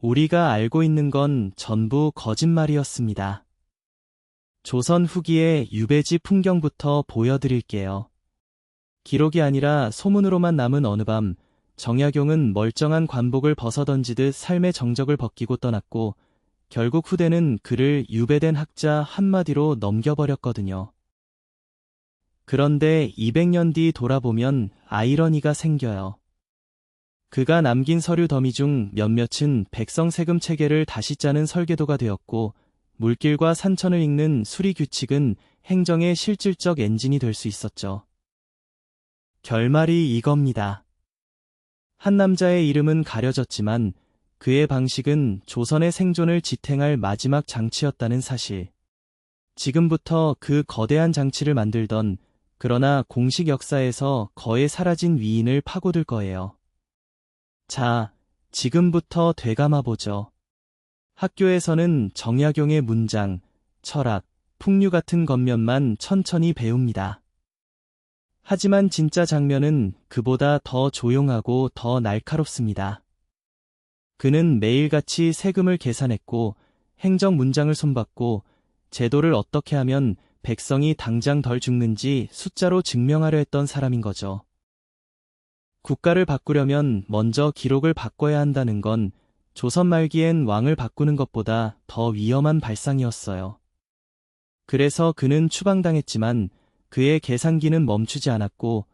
우리가 알고 있는 건 전부 거짓말이었습니다. 조선 후기의 유배지 풍경부터 보여드릴게요. 기록이 아니라 소문으로만 남은 어느 밤, 정약용은 멀쩡한 관복을 벗어던지듯 삶의 정적을 벗기고 떠났고, 결국 후대는 그를 유배된 학자 한마디로 넘겨버렸거든요. 그런데 200년 뒤 돌아보면 아이러니가 생겨요. 그가 남긴 서류 더미 중 몇몇은 백성 세금 체계를 다시 짜는 설계도가 되었고, 물길과 산천을 읽는 수리 규칙은 행정의 실질적 엔진이 될 수 있었죠. 결말이 이겁니다. 한 남자의 이름은 가려졌지만 그의 방식은 조선의 생존을 지탱할 마지막 장치였다는 사실. 지금부터 그 거대한 장치를 만들던, 그러나 공식 역사에서 거의 사라진 위인을 파고들 거예요. 자, 지금부터 되감아보죠. 학교에서는 정약용의 문장, 철학, 풍류 같은 겉면만 천천히 배웁니다. 하지만 진짜 장면은 그보다 더 조용하고 더 날카롭습니다. 그는 매일같이 세금을 계산했고, 행정 문장을 손봤고, 제도를 어떻게 하면 백성이 당장 덜 죽는지 숫자로 증명하려 했던 사람인 거죠. 국가를 바꾸려면 먼저 기록을 바꿔야 한다는 건 조선 말기엔 왕을 바꾸는 것보다 더 위험한 발상이었어요. 그래서 그는 추방당했지만 그의 계산기는 멈추지 않았고,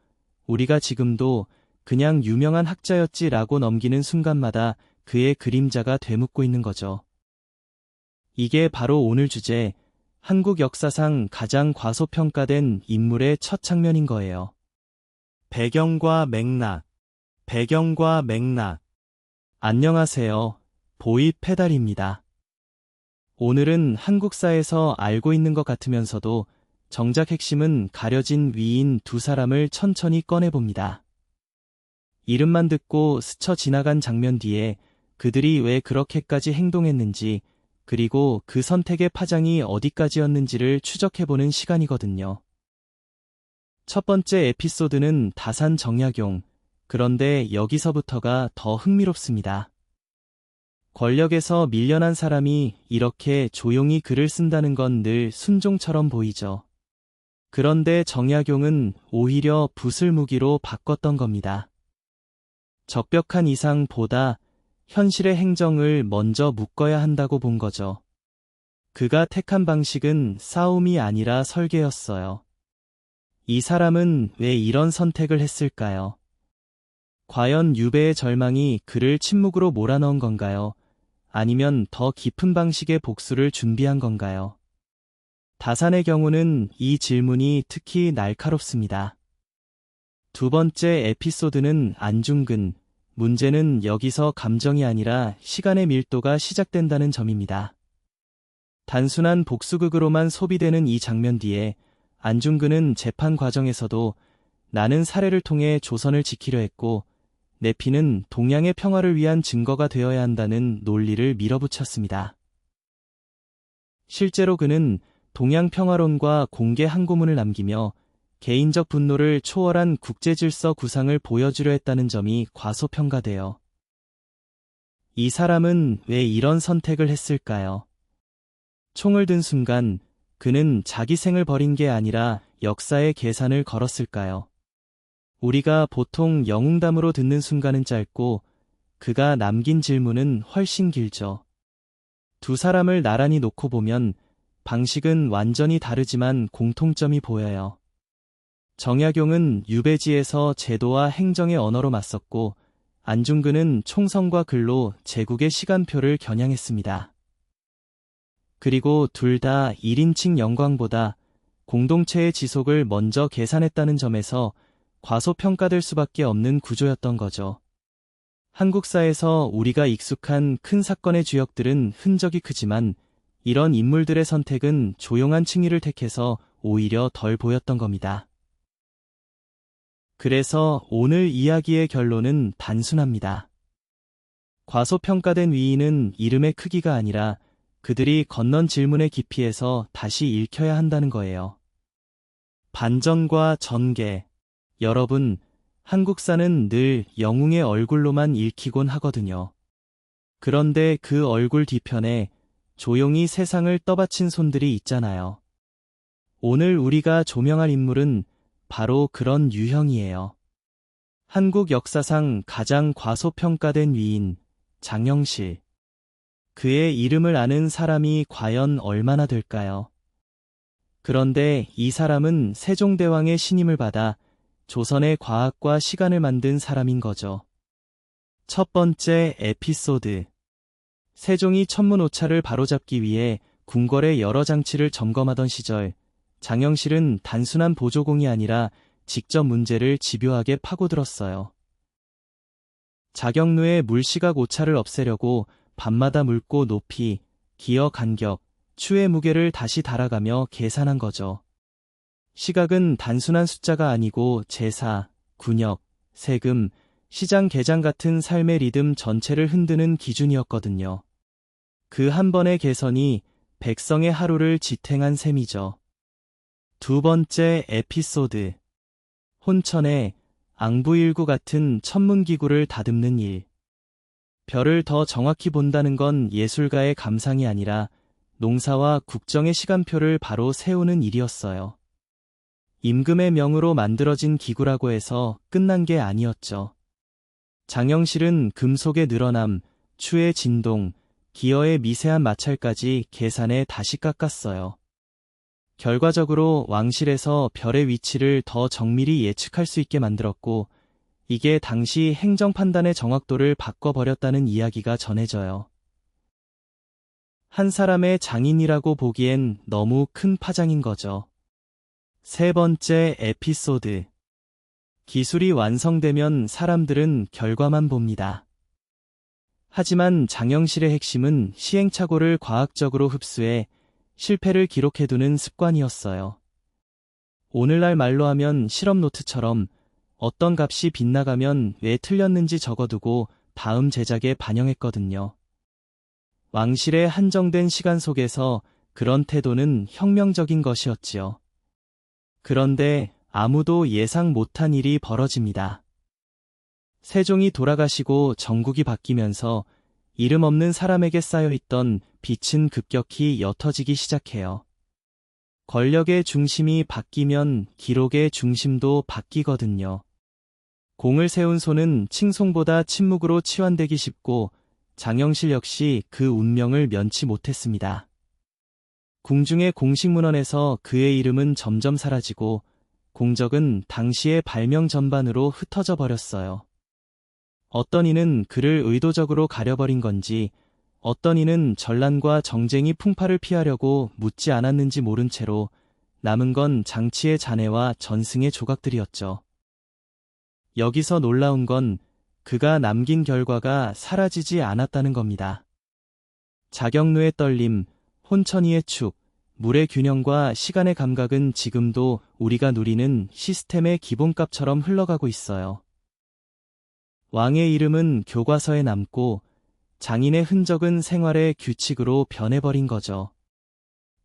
우리가 지금도 그냥 유명한 학자였지라고 넘기는 순간마다 그의 그림자가 되묻고 있는 거죠. 이게 바로 오늘 주제, 한국 역사상 가장 과소평가된 인물의 첫 장면인 거예요. 배경과 맥락, 배경과 맥락. 안녕하세요. 보이 페달입니다. 오늘은 한국사에서 알고 있는 것 같으면서도 정작 핵심은 가려진 위인 두 사람을 천천히 꺼내봅니다. 이름만 듣고 스쳐 지나간 장면 뒤에 그들이 왜 그렇게까지 행동했는지, 그리고 그 선택의 파장이 어디까지였는지를 추적해보는 시간이거든요. 첫 번째 에피소드는 다산 정약용. 그런데 여기서부터가 더 흥미롭습니다. 권력에서 밀려난 사람이 이렇게 조용히 글을 쓴다는 건 늘 순종처럼 보이죠. 그런데 정약용은 오히려 붓을 무기로 바꿨던 겁니다. 적벽한 이상보다 현실의 행정을 먼저 묶어야 한다고 본 거죠. 그가 택한 방식은 싸움이 아니라 설계였어요. 이 사람은 왜 이런 선택을 했을까요? 과연 유배의 절망이 그를 침묵으로 몰아넣은 건가요? 아니면 더 깊은 방식의 복수를 준비한 건가요? 다산의 경우는 이 질문이 특히 날카롭습니다. 두 번째 에피소드는 안중근. 문제는 여기서 감정이 아니라 시간의 밀도가 시작된다는 점입니다. 단순한 복수극으로만 소비되는 이 장면 뒤에 안중근은 재판 과정에서도 나는 사례를 통해 조선을 지키려 했고 내 피는 동양의 평화를 위한 증거가 되어야 한다는 논리를 밀어붙였습니다. 실제로 그는 동양 평화론과 공개 항고문을 남기며 개인적 분노를 초월한 국제질서 구상을 보여주려 했다는 점이 과소평가돼요. 이 사람은 왜 이런 선택을 했을까요? 총을 든 순간 그는 자기 생을 버린 게 아니라 역사의 계산을 걸었을까요? 우리가 보통 영웅담으로 듣는 순간은 짧고 그가 남긴 질문은 훨씬 길죠. 두 사람을 나란히 놓고 보면 방식은 완전히 다르지만 공통점이 보여요. 정약용은 유배지에서 제도와 행정의 언어로 맞섰고 안중근은 총성과 글로 제국의 시간표를 겨냥했습니다. 그리고 둘 다 1인칭 영광보다 공동체의 지속을 먼저 계산했다는 점에서 과소평가될 수밖에 없는 구조였던 거죠. 한국사에서 우리가 익숙한 큰 사건의 주역들은 흔적이 크지만 이런 인물들의 선택은 조용한 층위를 택해서 오히려 덜 보였던 겁니다. 그래서 오늘 이야기의 결론은 단순합니다. 과소평가된 위인은 이름의 크기가 아니라 그들이 건넌 질문의 깊이에서 다시 읽혀야 한다는 거예요. 반전과 전개. 여러분, 한국사는 늘 영웅의 얼굴로만 읽히곤 하거든요. 그런데 그 얼굴 뒤편에 조용히 세상을 떠받친 손들이 있잖아요. 오늘 우리가 조명할 인물은 바로 그런 유형이에요. 한국 역사상 가장 과소평가된 위인, 장영실. 그의 이름을 아는 사람이 과연 얼마나 될까요? 그런데 이 사람은 세종대왕의 신임을 받아 조선의 과학과 시간을 만든 사람인 거죠. 첫 번째 에피소드. 세종이 천문오차를 바로잡기 위해 궁궐의 여러 장치를 점검하던 시절, 장영실은 단순한 보조공이 아니라 직접 문제를 집요하게 파고들었어요. 자경루의 물시각 오차를 없애려고 밤마다 묽고 높이, 기어 간격, 추의 무게를 다시 달아가며 계산한 거죠. 시각은 단순한 숫자가 아니고 제사, 군역, 세금, 시장 개장 같은 삶의 리듬 전체를 흔드는 기준이었거든요. 그 한 번의 개선이 백성의 하루를 지탱한 셈이죠. 두 번째 에피소드. 혼천에 앙부일구 같은 천문기구를 다듬는 일. 별을 더 정확히 본다는 건 예술가의 감상이 아니라 농사와 국정의 시간표를 바로 세우는 일이었어요. 임금의 명으로 만들어진 기구라고 해서 끝난 게 아니었죠. 장영실은 금속의 늘어남, 추의 진동, 기어의 미세한 마찰까지 계산에 다시 깎았어요. 결과적으로 왕실에서 별의 위치를 더 정밀히 예측할 수 있게 만들었고, 이게 당시 행정 판단의 정확도를 바꿔버렸다는 이야기가 전해져요. 한 사람의 장인이라고 보기엔 너무 큰 파장인 거죠. 세 번째 에피소드. 기술이 완성되면 사람들은 결과만 봅니다. 하지만 장영실의 핵심은 시행착오를 과학적으로 흡수해 실패를 기록해두는 습관이었어요. 오늘날 말로 하면 실험 노트처럼 어떤 값이 빗나가면 왜 틀렸는지 적어두고 다음 제작에 반영했거든요. 왕실의 한정된 시간 속에서 그런 태도는 혁명적인 것이었지요. 그런데 아무도 예상 못한 일이 벌어집니다. 세종이 돌아가시고 정국이 바뀌면서 이름 없는 사람에게 쌓여있던 빚은 급격히 옅어지기 시작해요. 권력의 중심이 바뀌면 기록의 중심도 바뀌거든요. 공을 세운 손은 칭송보다 침묵으로 치환되기 쉽고 장영실 역시 그 운명을 면치 못했습니다. 궁중의 공식문헌에서 그의 이름은 점점 사라지고 공적은 당시의 발명 전반으로 흩어져 버렸어요. 어떤 이는 그를 의도적으로 가려버린 건지, 어떤 이는 전란과 정쟁이 풍파를 피하려고 묻지 않았는지 모른 채로 남은 건 장치의 잔해와 전승의 조각들이었죠. 여기서 놀라운 건 그가 남긴 결과가 사라지지 않았다는 겁니다. 자경루의 떨림, 혼천이의 축, 물의 균형과 시간의 감각은 지금도 우리가 누리는 시스템의 기본값처럼 흘러가고 있어요. 왕의 이름은 교과서에 남고 장인의 흔적은 생활의 규칙으로 변해버린 거죠.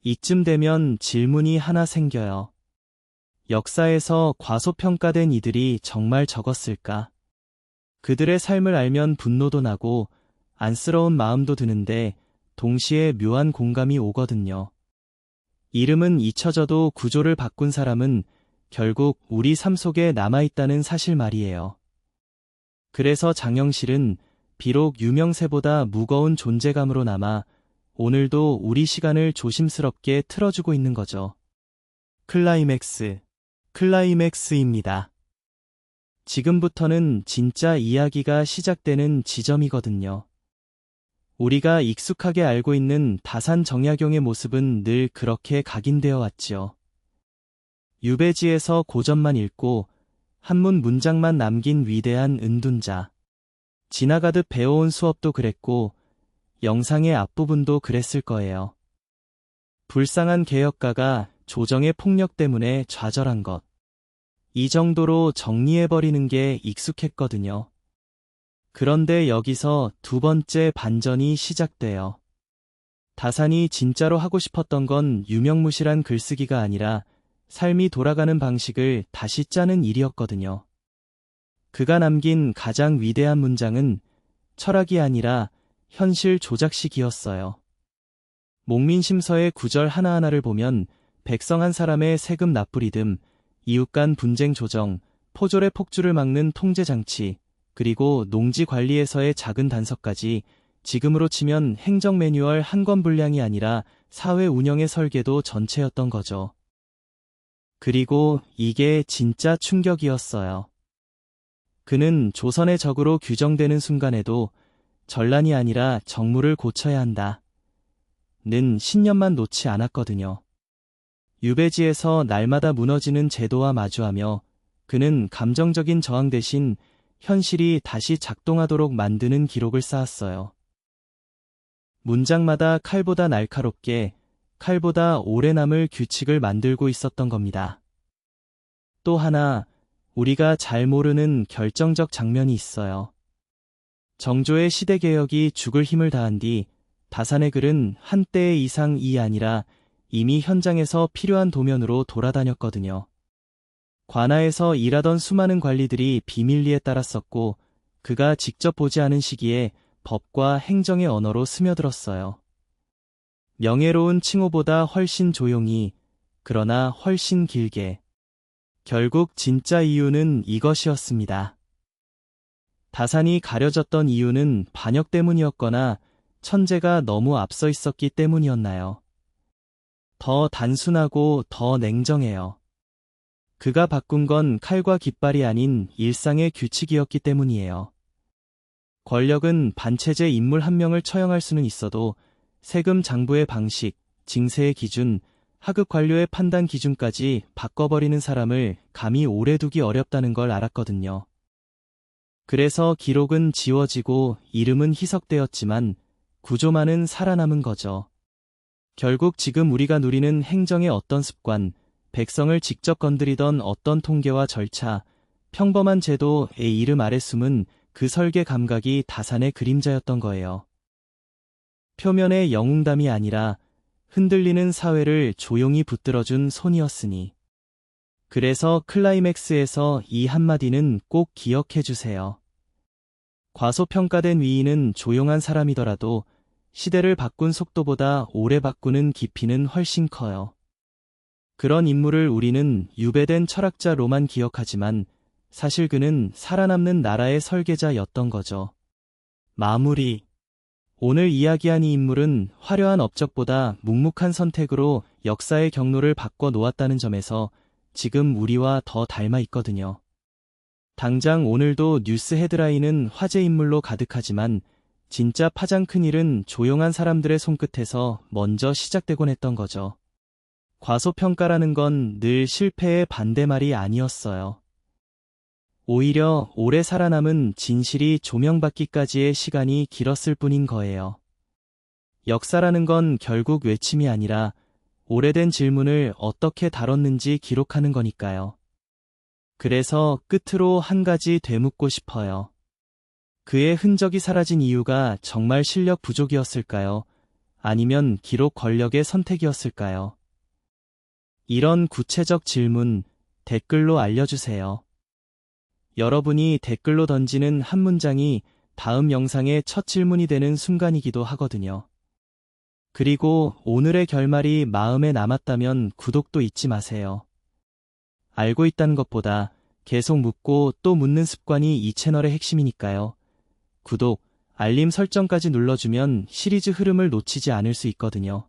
이쯤 되면 질문이 하나 생겨요. 역사에서 과소평가된 이들이 정말 적었을까? 그들의 삶을 알면 분노도 나고 안쓰러운 마음도 드는데 동시에 묘한 공감이 오거든요. 이름은 잊혀져도 구조를 바꾼 사람은 결국 우리 삶 속에 남아있다는 사실 말이에요. 그래서 장영실은 비록 유명세보다 무거운 존재감으로 남아 오늘도 우리 시간을 조심스럽게 틀어주고 있는 거죠. 클라이맥스입니다. 지금부터는 진짜 이야기가 시작되는 지점이거든요. 우리가 익숙하게 알고 있는 다산정약용의 모습은 늘 그렇게 각인되어 왔지요. 유배지에서 고전만 읽고 한문 문장만 남긴 위대한 은둔자. 지나가듯 배워온 수업도 그랬고 영상의 앞부분도 그랬을 거예요. 불쌍한 개혁가가 조정의 폭력 때문에 좌절한 것. 이 정도로 정리해버리는 게 익숙했거든요. 그런데 여기서 두 번째 반전이 시작돼요. 다산이 진짜로 하고 싶었던 건 유명무실한 글쓰기가 아니라 삶이 돌아가는 방식을 다시 짜는 일이었거든요. 그가 남긴 가장 위대한 문장은 철학이 아니라 현실 조작식이었어요. 목민심서의 구절 하나하나를 보면 백성 한 사람의 세금 납부리듬, 이웃 간 분쟁 조정, 포졸의 폭주를 막는 통제장치, 그리고 농지 관리에서의 작은 단서까지 지금으로 치면 행정 매뉴얼 한 권 분량이 아니라 사회 운영의 설계도 전체였던 거죠. 그리고 이게 진짜 충격이었어요. 그는 조선의 적으로 규정되는 순간에도 전란이 아니라 정무를 고쳐야 한다. 는 신념만 놓지 않았거든요. 유배지에서 날마다 무너지는 제도와 마주하며 그는 감정적인 저항 대신 현실이 다시 작동하도록 만드는 기록을 쌓았어요. 문장마다 칼보다 날카롭게, 칼보다 오래 남을 규칙을 만들고 있었던 겁니다. 또 하나, 우리가 잘 모르는 결정적 장면이 있어요. 정조의 시대개혁이 죽을 힘을 다한 뒤 다산의 글은 한때의 이상이 아니라 이미 현장에서 필요한 도면으로 돌아다녔거든요. 관아에서 일하던 수많은 관리들이 비밀리에 따랐었고 그가 직접 보지 않은 시기에 법과 행정의 언어로 스며들었어요. 명예로운 칭호보다 훨씬 조용히, 그러나 훨씬 길게. 결국 진짜 이유는 이것이었습니다. 다산이 가려졌던 이유는 반역 때문이었거나 천재가 너무 앞서 있었기 때문이었나요? 더 단순하고 더 냉정해요. 그가 바꾼 건 칼과 깃발이 아닌 일상의 규칙이었기 때문이에요. 권력은 반체제 인물 한 명을 처형할 수는 있어도 세금 장부의 방식, 징세의 기준, 하급 관료의 판단 기준까지 바꿔버리는 사람을 감히 오래 두기 어렵다는 걸 알았거든요. 그래서 기록은 지워지고 이름은 희석되었지만 구조만은 살아남은 거죠. 결국 지금 우리가 누리는 행정의 어떤 습관, 백성을 직접 건드리던 어떤 통계와 절차, 평범한 제도의 이름 아래 숨은 그 설계 감각이 다산의 그림자였던 거예요. 표면의 영웅담이 아니라 흔들리는 사회를 조용히 붙들어준 손이었으니. 그래서 클라이맥스에서 이 한마디는 꼭 기억해 주세요. 과소평가된 위인은 조용한 사람이더라도 시대를 바꾼 속도보다 오래 바꾸는 깊이는 훨씬 커요. 그런 인물을 우리는 유배된 철학자로만 기억하지만 사실 그는 살아남는 나라의 설계자였던 거죠. 마무리. 오늘 이야기한 이 인물은 화려한 업적보다 묵묵한 선택으로 역사의 경로를 바꿔 놓았다는 점에서 지금 우리와 더 닮아 있거든요. 당장 오늘도 뉴스 헤드라인은 화제 인물로 가득하지만 진짜 파장 큰 일은 조용한 사람들의 손끝에서 먼저 시작되곤 했던 거죠. 과소평가라는 건 늘 실패의 반대말이 아니었어요. 오히려 오래 살아남은 진실이 조명받기까지의 시간이 길었을 뿐인 거예요. 역사라는 건 결국 외침이 아니라 오래된 질문을 어떻게 다뤘는지 기록하는 거니까요. 그래서 끝으로 한 가지 되묻고 싶어요. 그의 흔적이 사라진 이유가 정말 실력 부족이었을까요? 아니면 기록 권력의 선택이었을까요? 이런 구체적 질문 댓글로 알려주세요. 여러분이 댓글로 던지는 한 문장이 다음 영상의 첫 질문이 되는 순간이기도 하거든요. 그리고 오늘의 결말이 마음에 남았다면 구독도 잊지 마세요. 알고 있다는 것보다 계속 묻고 또 묻는 습관이 이 채널의 핵심이니까요. 구독, 알림 설정까지 눌러주면 시리즈 흐름을 놓치지 않을 수 있거든요.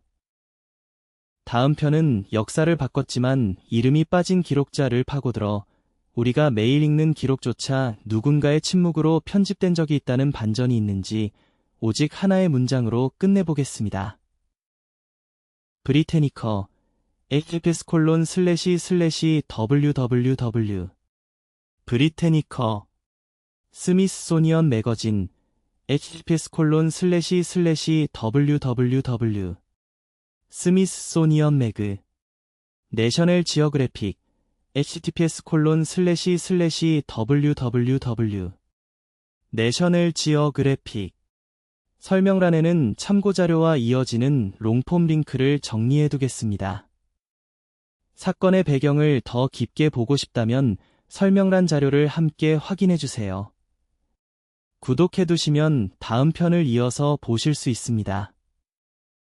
다음 편은 역사를 바꿨지만 이름이 빠진 기록자를 파고들어 우리가 매일 읽는 기록조차 누군가의 침묵으로 편집된 적이 있다는 반전이 있는지 오직 하나의 문장으로 끝내보겠습니다. 브리테니커 https://www 브리테니커 스미소니언 매거진 https://www 스미소니언 매그 내셔널 지오그래픽 https://www 내셔널 지오그래픽 설명란에는 참고자료와 이어지는 롱폼 링크를 정리해두겠습니다. 사건의 배경을 더 깊게 보고 싶다면 설명란 자료를 함께 확인해주세요. 구독해두시면 다음 편을 이어서 보실 수 있습니다.